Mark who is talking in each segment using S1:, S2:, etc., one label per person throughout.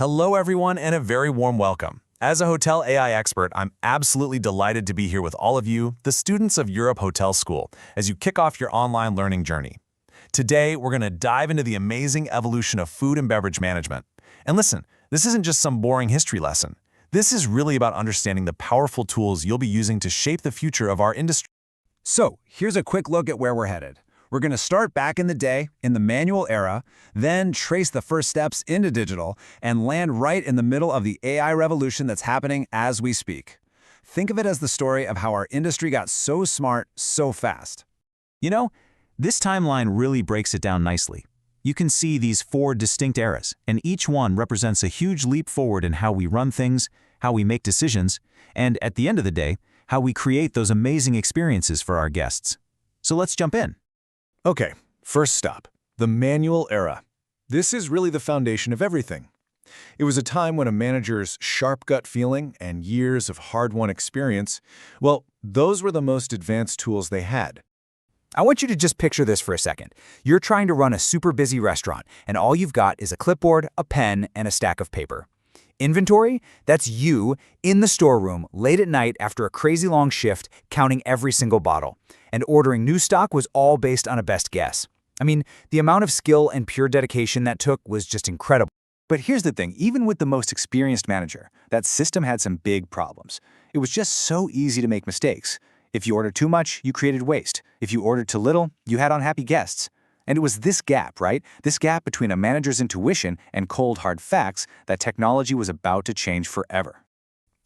S1: Hello, everyone, and a very warm welcome. As a hotel AI expert, I'm absolutely delighted to be here with all of you, the students of Europe Hotel School, as you kick off your online learning journey. Today, we're going to dive into the amazing evolution of food and beverage management. And listen, this isn't just some boring history lesson. This is really about understanding the powerful tools you'll be using to shape the future of our industry.
S2: So, here's a quick look at where we're headed. We're going to start back in the day, in the manual era, then trace the first steps into digital, and land right in the middle of the AI revolution that's happening as we speak. Think of it as the story of how our industry got so smart so fast.
S3: You know, this timeline really breaks it down nicely. You can see these 4 distinct eras, and each one represents a huge leap forward in how we run things, how we make decisions, and at the end of the day, how we create those amazing experiences for our guests. So let's jump in.
S1: Okay, first stop, the manual era. This is really the foundation of everything. It was a time when a manager's sharp gut feeling and years of hard-won experience, well, those were the most advanced tools they had.
S2: I want you to just picture this for a second. You're trying to run a super busy restaurant, and all you've got is a clipboard, a pen, and a stack of paper. Inventory? That's you in the storeroom late at night after a crazy long shift, counting every single bottle. And ordering new stock was all based on a best guess. I mean, the amount of skill and pure dedication that took was just incredible.
S3: But here's the thing, even with the most experienced manager, that system had some big problems. It was just so easy to make mistakes. If you ordered too much, you created waste. If you ordered too little, you had unhappy guests. And it was this gap, right? This gap between a manager's intuition and cold, hard facts that technology was about to change forever.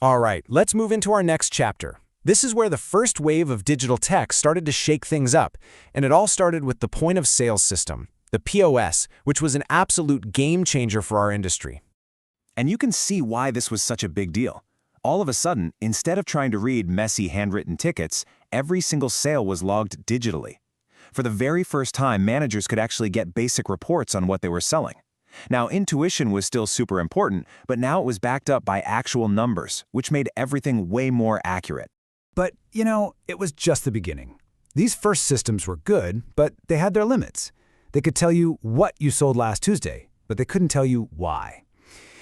S2: All right, let's move into our next chapter. This is where the first wave of digital tech started to shake things up, and it all started with the point of sale system, the POS, which was an absolute game changer for our industry.
S3: And you can see why this was such a big deal. All of a sudden, instead of trying to read messy handwritten tickets, every single sale was logged digitally. For the very first time, managers could actually get basic reports on what they were selling. Now, intuition was still super important, but now it was backed up by actual numbers, which made everything way more accurate.
S2: But, you know, it was just the beginning. These first systems were good, but they had their limits. They could tell you what you sold last Tuesday, but they couldn't tell you why.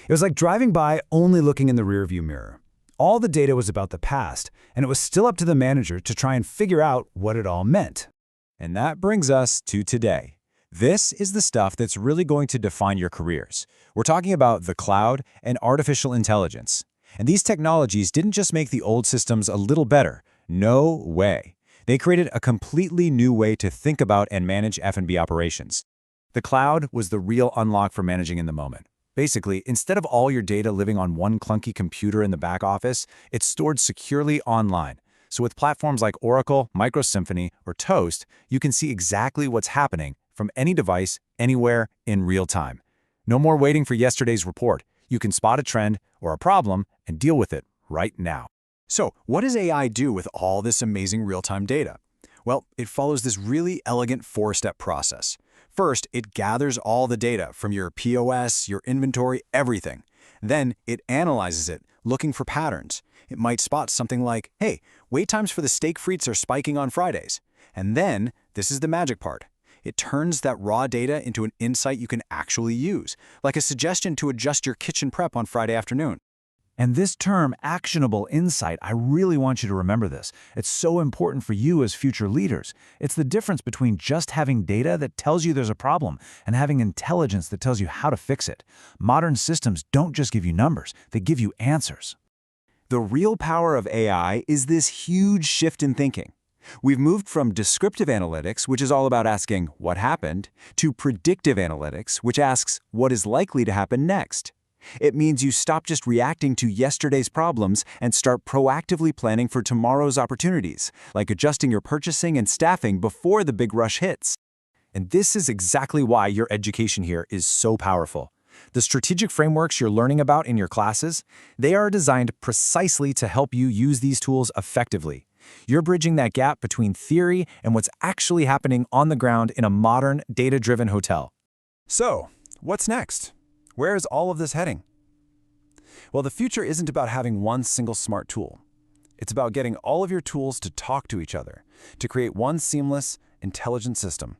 S2: It was like driving by only looking in the rearview mirror. All the data was about the past, and it was still up to the manager to try and figure out what it all meant.
S3: And that brings us to today. This is the stuff that's really going to define your careers. We're talking about the cloud and artificial intelligence. And these technologies didn't just make the old systems a little better. No way. They created a completely new way to think about and manage F&B operations. The cloud was the real unlock for managing in the moment. Basically, instead of all your data living on one clunky computer in the back office, it's stored securely online. So with platforms like Oracle, Microsymphony, or Toast, you can see exactly what's happening from any device, anywhere, in real time. No more waiting for yesterday's report. You can spot a trend or a problem and deal with it right now. So, what does AI do with all this amazing real-time data? Well, it follows this really elegant 4-step process. First, it gathers all the data from your POS, your inventory, everything. Then, it analyzes it, looking for patterns. It might spot something like, hey, wait times for the steak frites are spiking on Fridays. And then, this is the magic part. It turns that raw data into an insight you can actually use, like a suggestion to adjust your kitchen prep on Friday afternoon.
S2: And this term, actionable insight, I really want you to remember this. It's so important for you as future leaders. It's the difference between just having data that tells you there's a problem and having intelligence that tells you how to fix it. Modern systems don't just give you numbers, they give you answers.
S3: The real power of AI is this huge shift in thinking. We've moved from descriptive analytics, which is all about asking what happened, to predictive analytics, which asks what is likely to happen next. It means you stop just reacting to yesterday's problems and start proactively planning for tomorrow's opportunities, like adjusting your purchasing and staffing before the big rush hits. And this is exactly why your education here is so powerful. The strategic frameworks you're learning about in your classes, they are designed precisely to help you use these tools effectively. You're bridging that gap between theory and what's actually happening on the ground in a modern, data-driven hotel.
S2: So, what's next? Where is all of this heading? Well, the future isn't about having one single smart tool. It's about getting all of your tools to talk to each other, to create one seamless, intelligent system.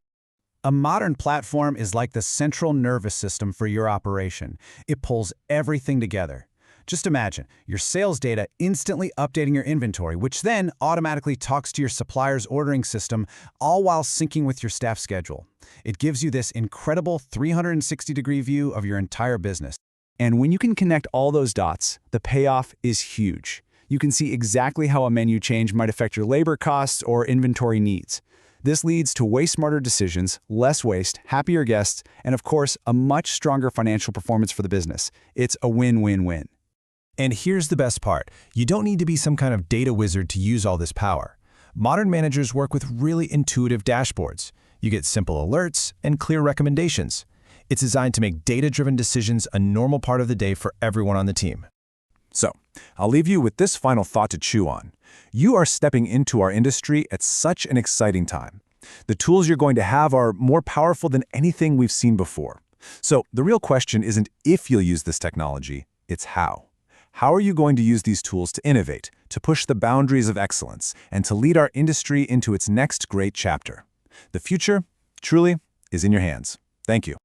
S4: A modern platform is like the central nervous system for your operation. It pulls everything together. Just imagine your sales data instantly updating your inventory, which then automatically talks to your supplier's ordering system, all while syncing with your staff schedule. It gives you this incredible 360-degree view of your entire business.
S2: And when you can connect all those dots, the payoff is huge. You can see exactly how a menu change might affect your labor costs or inventory needs. This leads to way smarter decisions, less waste, happier guests, and of course, a much stronger financial performance for the business. It's a win-win-win.
S3: And here's the best part. You don't need to be some kind of data wizard to use all this power. Modern managers work with really intuitive dashboards. You get simple alerts and clear recommendations. It's designed to make data-driven decisions a normal part of the day for everyone on the team.
S1: So, I'll leave you with this final thought to chew on. You are stepping into our industry at such an exciting time. The tools you're going to have are more powerful than anything we've seen before. So, the real question isn't if you'll use this technology, it's how. How are you going to use these tools to innovate, to push the boundaries of excellence, and to lead our industry into its next great chapter? The future, truly, is in your hands. Thank you.